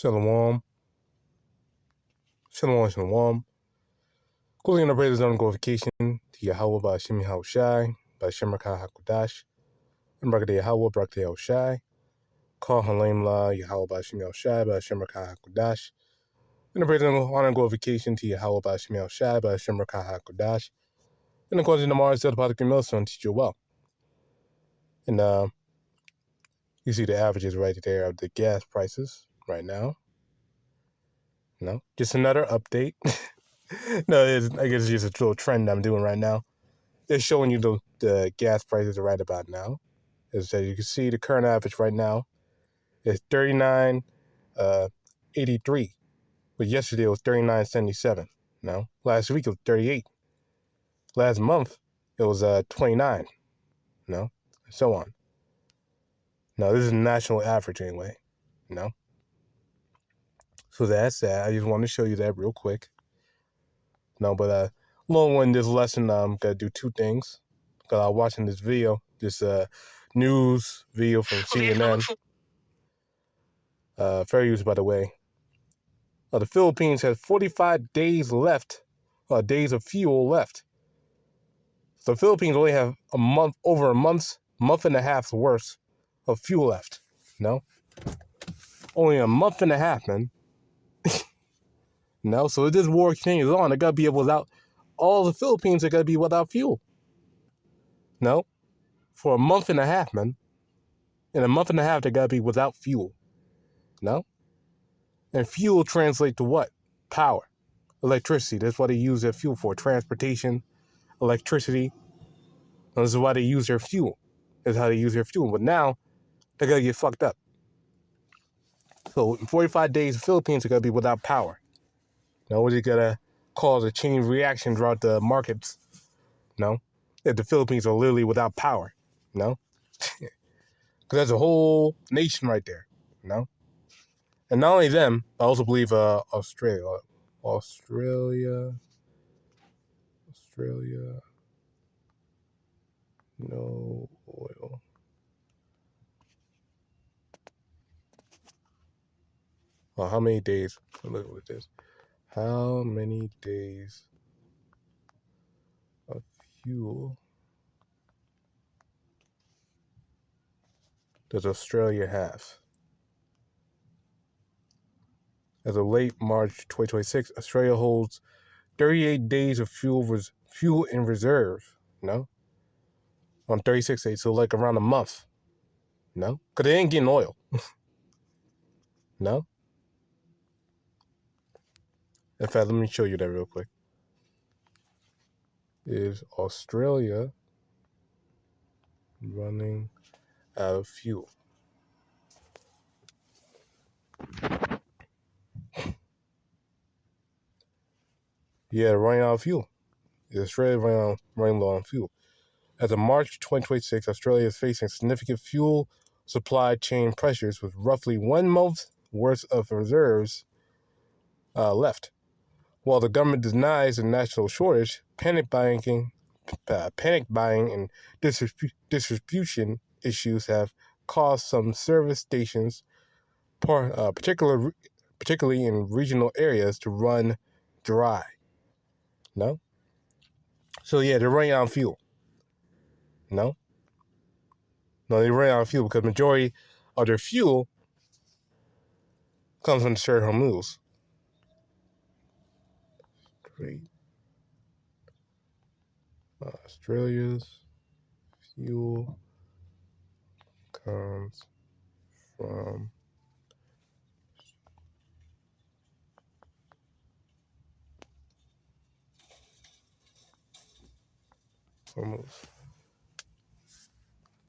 Shalom. Shalom, shalom. Calling the praises on glorification to YAHAWAH BAHASHAM YAHAWASHI, BAHASHAM QADASH, and BARAK YAHAWAH, BARAK YAHAWASHI, HALAHYAM YAHAWAH BAHASHAM YAHAWASHI, BAHASHAM QADASH, and the praise and honor and glorification to YAHAWAH BAHASHAM YAHAWASHI, BAHASHAM QADASH, and according to the Mars, the Padre Milson, teach you well. And you see the averages right there of the gas prices right now. No, just another update. No, I guess it's just a little trend I'm doing right now. They're showing you the gas prices right about now. As you can see, the current average right now is $39.83, but yesterday it was $39.77. No, last week it was 38. Last month it was 29. No, and so on. No, this is national average anyway. No, so that's that. I just want to show you that real quick. No, but long one, this lesson, I'm gonna do two things. Because I was watching this video, this news video from CNN. Fair use, by the way. The Philippines has 45 days left, days of fuel left. So the Philippines only have over a month and a half's worth of fuel left. No, only a month and a half, man. No, so if this war continues on, they're gonna be without. All the Philippines are gonna be without fuel. No, for a month and a half, man. In a month and a half, they're gonna be without fuel. No, and fuel translates to what? Power, electricity. That's what they use their fuel for: transportation, electricity. And this is why they use their fuel. That's how they use their fuel. But now they're gonna get fucked up. So in 45 days, the Philippines are gonna be without power. No, which is gonna cause a chain reaction throughout the markets. No, that the Philippines are literally without power. No, because that's a whole nation right there. No, and not only them, I also believe Australia, no oil. Oh, how many days? Look at this. How many days of fuel does Australia have? As of late March 2026, Australia holds 38 days of fuel in reserve. No, on 36 days, so like around a month. No, because they ain't getting oil. No. In fact, let me show you that real quick. Is Australia running out of fuel? Yeah, running out of fuel. Is Australia running low on fuel? As of March 2026, Australia is facing significant fuel supply chain pressures with roughly 1 month's worth of reserves left. While the government denies a national shortage, panic buying and distribution issues have caused some service stations, particularly in regional areas, to run dry. No? So yeah, they're running out of fuel. No, they run out of fuel because majority of their fuel comes from the Strait of Hormuz. Great. Australia's fuel comes from Hormuz.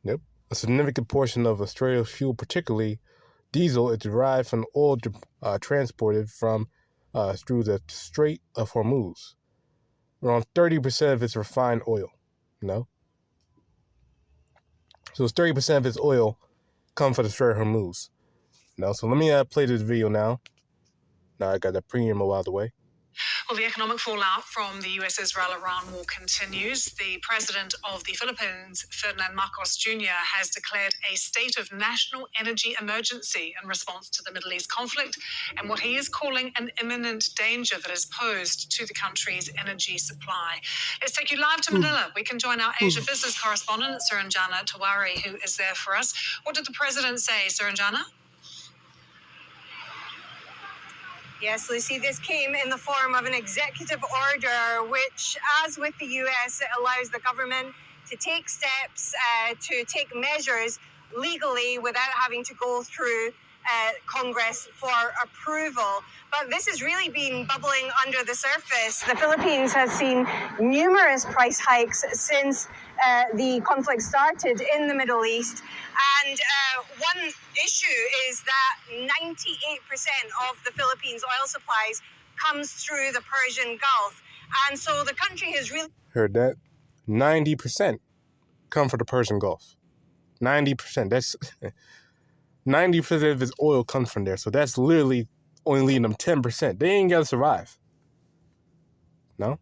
Yep. A significant portion of Australia's fuel, particularly diesel, is derived from oil transported from through the Strait of Hormuz. Around 30% of its refined oil. No? So it's 30% of its oil comes from the Strait of Hormuz. No? So let me play this video now. Now I got the premium out of the way. Well, the economic fallout from the US-Israel-Iran war continues. The president of the Philippines, Ferdinand Marcos Jr., has declared a state of national energy emergency in response to the Middle East conflict and what he is calling an imminent danger that is posed to the country's energy supply. Let's take you live to Manila. We can join our Asia business correspondent, Suranjana Tawari, who is there for us. What did the president say, Suranjana? Yes, Lucy, this came in the form of an executive order, which, as with the US, it allows the government to take steps, to take measures legally without having to go through Congress for approval. But this has really been bubbling under the surface. The Philippines has seen numerous price hikes since the conflict started in the Middle East. And one issue is that 98% of the Philippines' oil supplies comes through the Persian Gulf. And so the country has really... Heard that? 90% come from the Persian Gulf. 90%. That's 90% of his oil comes from there. So that's literally only leaving them 10%. They ain't got to survive. No?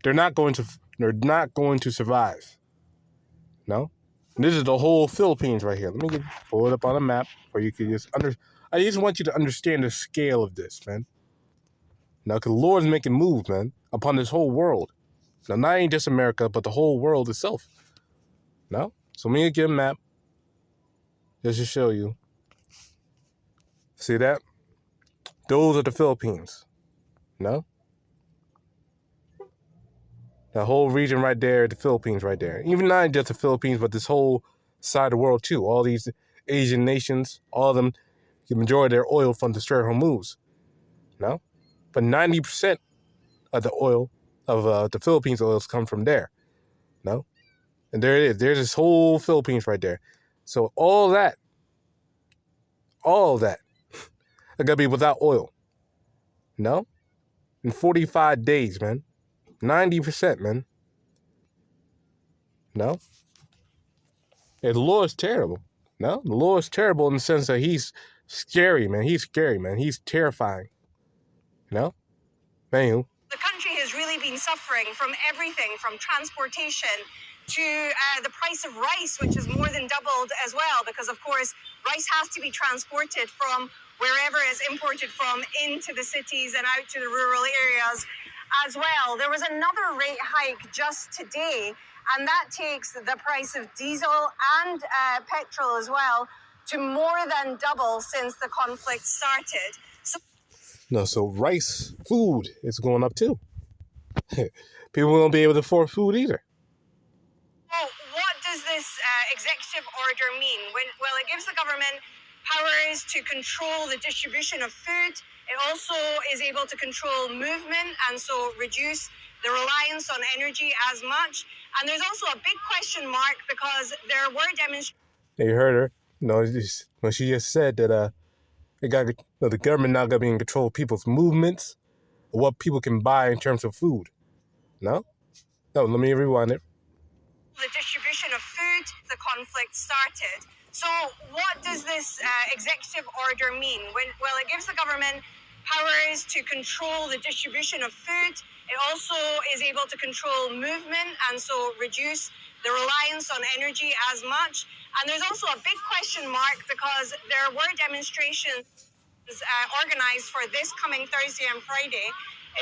They're not going to survive. No? And this is the whole Philippines right here. Let me pull it up on a map where you can just I just want you to understand the scale of this, man. Now, because the Lord's making moves, man, upon this whole world. Now, not even just America, but the whole world itself. No? So let me get a map just to show you. See that? Those are the Philippines. No? That whole region right there, the Philippines right there. Even not just the Philippines, but this whole side of the world too. All these Asian nations, all of them, the majority of their oil from the Strait of Hormuz. No? But 90% of the oil, of the Philippines oils come from there. No? And there it is. There's this whole Philippines right there. So all that are going to be without oil. No? In 45 days, man. 90%, man. No? Yeah, the Lord's terrible. No? The Lord's terrible in the sense that he's scary, man. He's scary, man. He's terrifying. No? Anywho. The country has really been suffering from everything from transportation to the price of rice, which has more than doubled as well, because, of course, rice has to be transported from wherever it's imported from into the cities and out to the rural areas as well. There was another rate hike just today, and that takes the price of diesel and petrol as well to more than double since the conflict started. So rice, food is going up too. People won't be able to afford food either. Well, what does this executive order mean? Well, it gives the government powers to control the distribution of food. It also is able to control movement and so reduce the reliance on energy as much. And there's also a big question mark because there were demonstrations. You heard her. No, when she just said that the government now got to be in control of people's movements, or what people can buy in terms of food. No, let me rewind it. The distribution of food, the conflict started. So what does this executive order mean? Well, it gives the government powers to control the distribution of food. It also is able to control movement and so reduce the reliance on energy as much. And there's also a big question mark because there were demonstrations organized for this coming Thursday and Friday.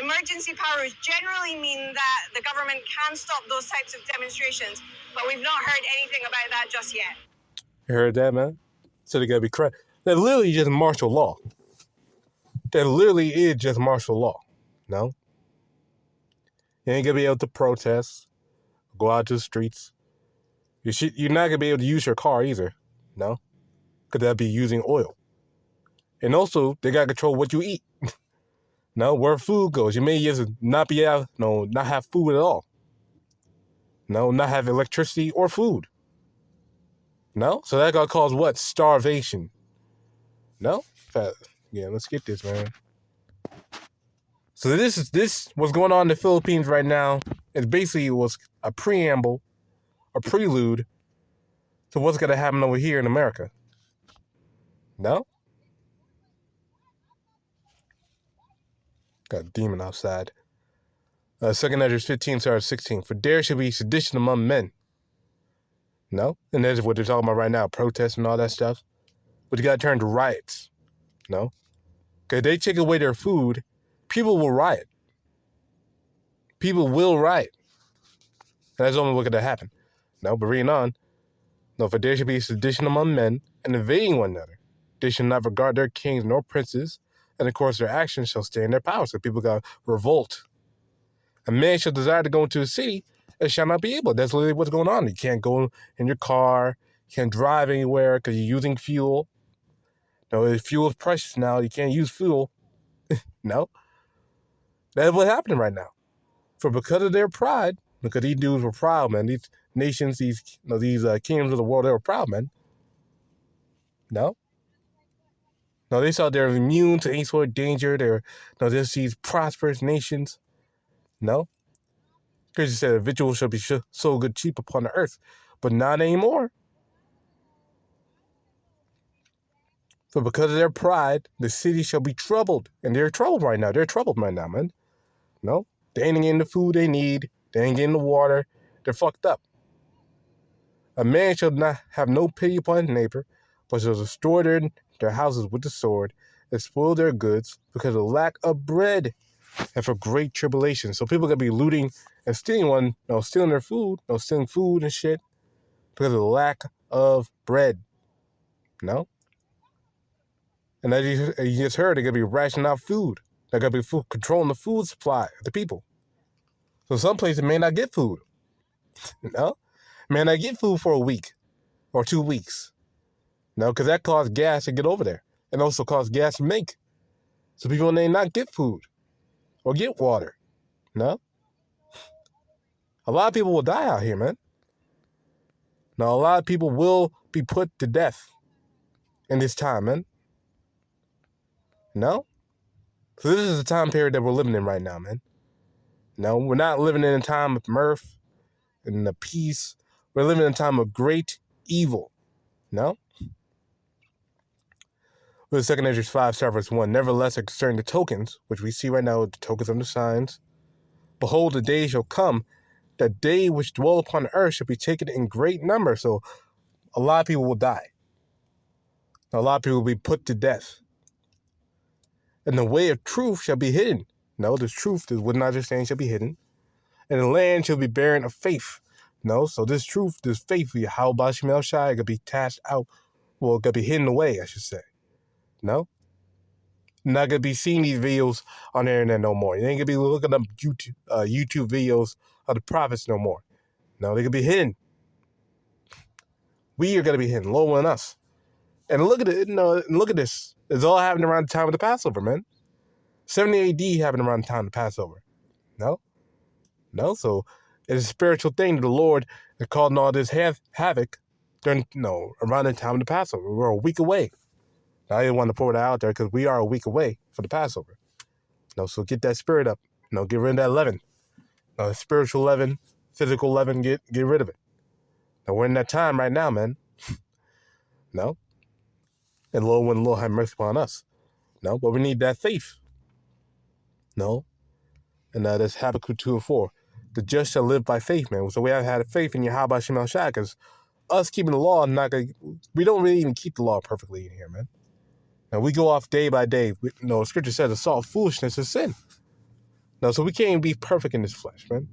Emergency powers generally mean that the government can stop those types of demonstrations, but we've not heard anything about that just yet. You heard that, man? So they gotta be correct. That literally just martial law. That literally is just martial law. No? You ain't gonna be able to protest, go out to the streets. You're not gonna be able to use your car either. No? Because that'd be using oil. And also, they gotta control what you eat. No, where food goes. You may just not be able, not have food at all. No, not have electricity or food. No? So that gonna cause what? Starvation. No? Yeah, let's get this, man. So this what's going on in the Philippines right now. It basically was a preamble, a prelude to what's gonna happen over here in America. No? Got a demon outside. 2 Ezra 15, starts 16. For there should be sedition among men. No? And that's what they're talking about right now, protests and all that stuff. But you got to turn to riots. No? Because they take away their food, people will riot. People will riot. And that's only what's going to happen. No, but reading on. No, for there should be sedition among men, and invading one another. They shall not regard their kings nor princes, and of course their actions shall stay in their power. So people got revolt. A man shall desire to go into a city, and shall not be able. That's literally what's going on. You can't go in your car, you can't drive anywhere because you're using fuel. No, fuel is precious now. You can't use fuel. No. That's what's happening right now. For because of their pride, because these dudes were proud, man. These nations, these kingdoms of the world, they were proud, man. No, they thought they were immune to any sort of danger. They're just these prosperous nations. No, Christ said, "A victual shall be so good cheap upon the earth, but not anymore." For because of their pride, the city shall be troubled, and they're troubled right now. They're troubled right now, man. No, they ain't getting the food they need. They ain't getting the water. They're fucked up. A man shall not have no pity upon his neighbor, but shall destroy their houses with the sword, and spoil their goods because of lack of bread and for great tribulation. So people are going to be looting and stealing stealing their food, stealing food and shit because of the lack of bread. No? And as you just heard, they're going to be rationing out food. They're going to be controlling the food supply of the people. So some places may not get food. No? May not get food for a week or 2 weeks. No, because that costs gas to get over there. And also costs gas to make. So people may not get food or get water. No? A lot of people will die out here, man. Now, a lot of people will be put to death in this time, man. No? So this is the time period that we're living in right now, man. No, we're not living in a time of mirth and peace. We're living in a time of great evil. No? With 2 Ezra 5, start verse 1. Nevertheless, concerning the tokens, which we see right now, the tokens of the signs, behold, the day shall come, that they which dwell upon the earth shall be taken in great number. So a lot of people will die. A lot of people will be put to death. And the way of truth shall be hidden. No, the truth, this would not understand, shall be hidden. And the land shall be barren of faith. No, so this truth, this faith, YAHAWASHI, could be cast out. Well, it could be hidden away, I should say. No? Not going to be seeing these videos on the internet no more. You ain't going to be looking up YouTube videos of the prophets no more. No, they could be hidden. We are going to be hidden, lower than us. And look at it, look at this. It's all happening around the time of the Passover, man. 70 AD happened around the time of the Passover. No? So it's a spiritual thing that the Lord is causing all this havoc during, around the time of the Passover. We're a week away. I didn't want to put that out there because we are a week away for the Passover. So get that spirit up. Get rid of that leaven. Spiritual leaven, physical leaven, get rid of it. Now we're in that time right now, man. No? And Lord, when the Lord have mercy upon us. No? But we need that faith. No? And that's Habakkuk 2 and 4. The just shall live by faith, man. So we have had faith in YAHAWASHI, because us keeping the law, we don't really even keep the law perfectly in here, man. Now, we go off day by day. Scripture says the salt of foolishness is sin. So we can't even be perfect in this flesh, man.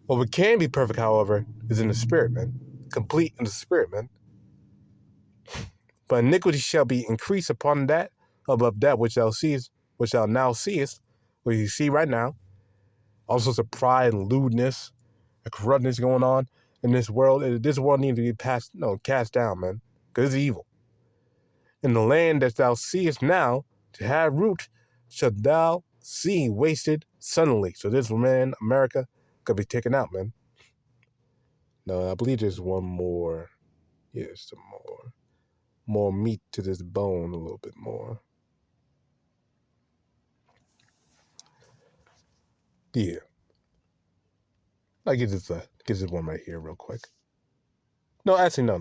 What we can be perfect, however, is in the spirit, man. Complete in the spirit, man. But iniquity shall be increased upon that, above that which thou now seest, what you see right now. All sorts of pride and lewdness and corruptness going on in this world. This world needs to be cast down, man, because it's evil. In the land that thou seest now, to have root, shalt thou see wasted suddenly. So this man, America, could be taken out, man. No, I believe there's one more. Yes, some more meat to this bone, a little bit more. Yeah. I get this one right here real quick. No, actually, no.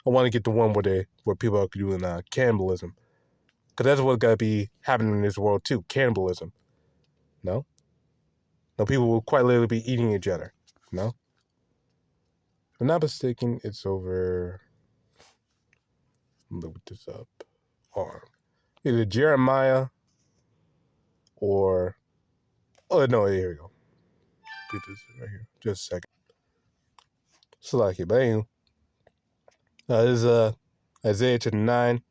I want to get the one where people are doing cannibalism. Because that's what's got to be happening in this world too, cannibalism. No? No, people will quite literally be eating each other. No? If I'm not mistaken, it's over. Look this up. Arm. Either Jeremiah or. Oh, no, here we go. Get this right here. Just a second. So, like it, but anyway. This is Isaiah chapter 9.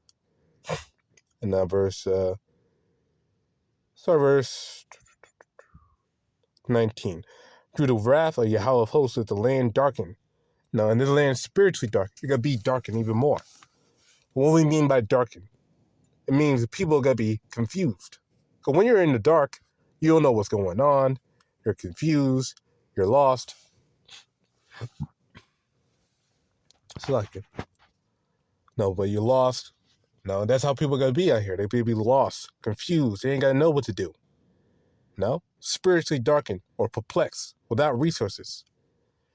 And verse. Verse 19. Through the wrath of Yahweh of hosts is the land darkened. No, and this land is spiritually dark. It's going to be darkened even more. What do we mean by darkened? It means people are going to be confused. Because when you're in the dark, you don't know what's going on. You're confused. You're lost. It's like it. No, but you're lost. No, that's how people are going to be out here. They're going to be lost, confused. They ain't going to know what to do. No, spiritually darkened or perplexed, without resources.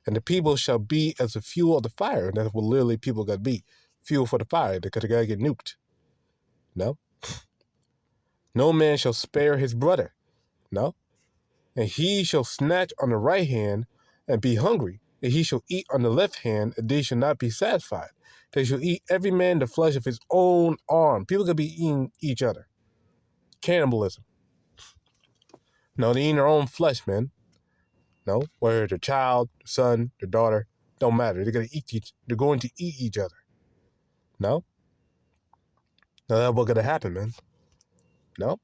And the people shall be as the fuel of the fire. And that's what literally people are going to be. Fuel for the fire, because they're going to get nuked. No. No man shall spare his brother. No. And he shall snatch on the right hand and be hungry. And he shall eat on the left hand, and they shall not be satisfied. They shall eat every man the flesh of his own arm. People are going to be eating each other. Cannibalism. No, they're eating their own flesh, man. No, whether their child, their son, their daughter, don't matter. They're going to they're going to eat each other. No? Now that's what's going to happen, man. No?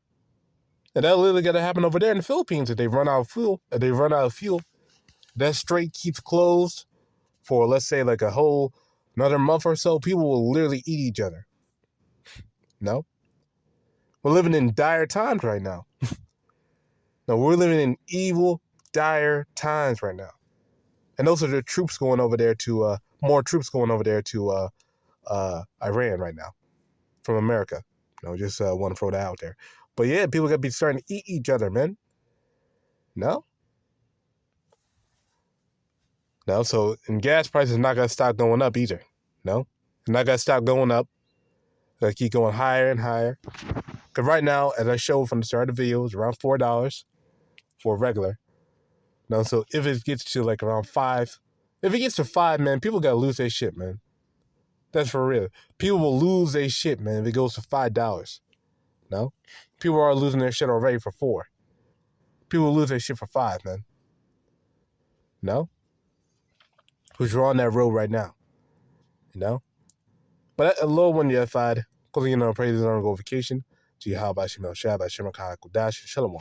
And that's literally going to happen over there in the Philippines if they run out of fuel. If they run out of fuel, that strait keeps closed for, let's say, like another month or so. People will literally eat each other. No? We're living in dire times right now. No, we're living in evil, dire times right now. And those are the troops going over there to, more troops going over there to Iran right now from America. Just want to throw that out there. But yeah, people are going to be starting to eat each other, man. No? No, so, and gas prices not going to stop going up either. No? It's not going to stop going up. They keep going higher and higher. Because right now, as I showed from the start of the video, it's around $4 for regular. No, so if it gets to like around 5, if it gets to 5, man, people got to lose their shit, man. That's for real. People will lose their shit, man, if it goes to $5. No? People are losing their shit already for 4. People will lose their shit for 5, man. No? Who's on that road right now? You know? But a little one the other side, because praise and honor, glorification to YAHAWASHI, QADASH, Shalom.